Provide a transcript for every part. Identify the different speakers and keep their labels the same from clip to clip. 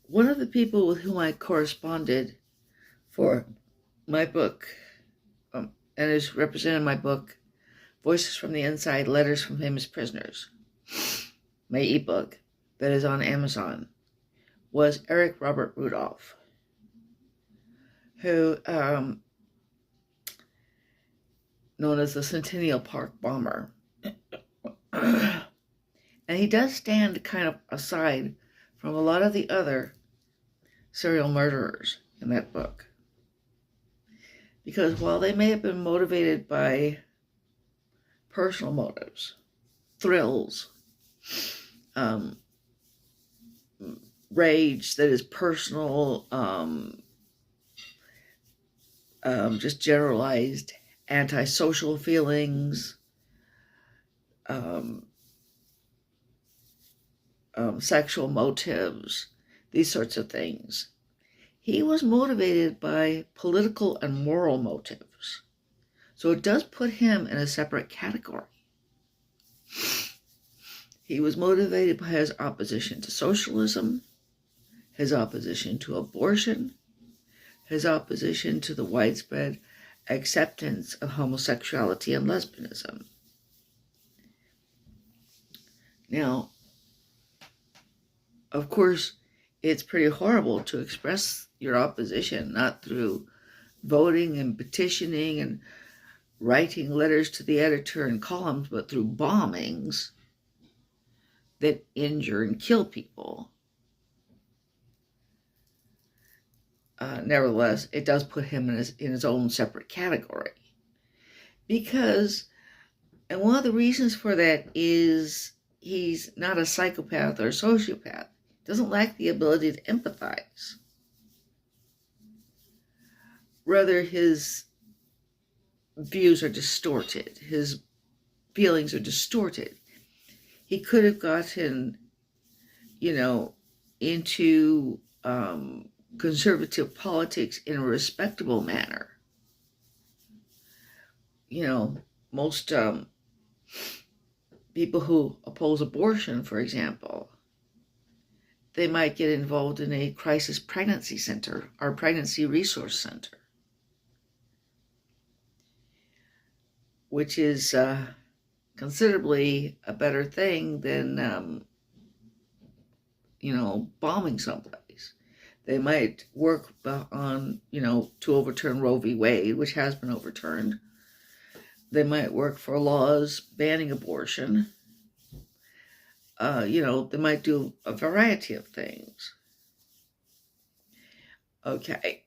Speaker 1: One of the people with whom I corresponded for my book, and is represented in my book, Voices from the Inside, Letters from Famous Prisoners, my ebook that is on Amazon, was Eric Robert Rudolph, who, known as the Centennial Park Bomber. And he does stand kind of aside from a lot of the other serial murderers in that book. Because while they may have been motivated by personal motives, thrills, rage that is personal, just generalized antisocial feelings, sexual motives, these sorts of things. He was motivated by political and moral motives. So it does put him in a separate category. He was motivated by his opposition to socialism, his opposition to abortion, his opposition to the widespread acceptance of homosexuality and lesbianism. Now, of course, it's pretty horrible to express your opposition, not through voting and petitioning and writing letters to the editor and columns, but through bombings that injure and kill people. Nevertheless, it does put him in his own separate category. Because, and one of the reasons for that is he's not a psychopath or a sociopath. Doesn't lack the ability to empathize. Rather, his views are distorted. His feelings are distorted. He could have gotten, into conservative politics in a respectable manner. Most people who oppose abortion, for example, they might get involved in a crisis pregnancy center or pregnancy resource center, which is considerably a better thing than, bombing someplace. They might work on, to overturn Roe v. Wade, which has been overturned. They might work for laws banning abortion. They might do a variety of things. Okay.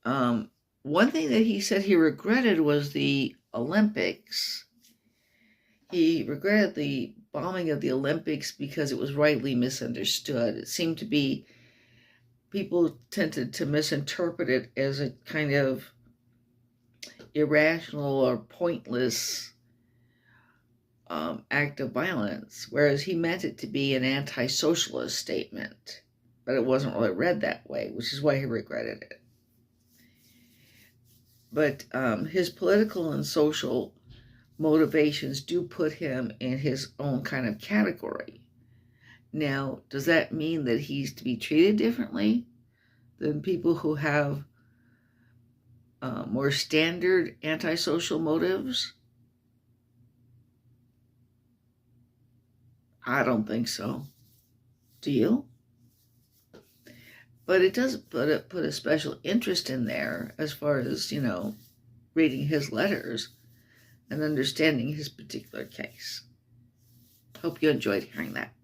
Speaker 1: One thing that he said he regretted was the Olympics. He regretted the bombing of the Olympics because it was rightly misunderstood. It seemed to be, people tended to misinterpret it as a kind of irrational or pointless act of violence, whereas he meant it to be an anti-socialist statement, but it wasn't really read that way, which is why he regretted it. But his political and social motivations do put him in his own kind of category. Now, does that mean that he's to be treated differently than people who have more standard antisocial motives? I don't think so. Do you? But it does put a special interest in there as far as, reading his letters and understanding his particular case. Hope you enjoyed hearing that.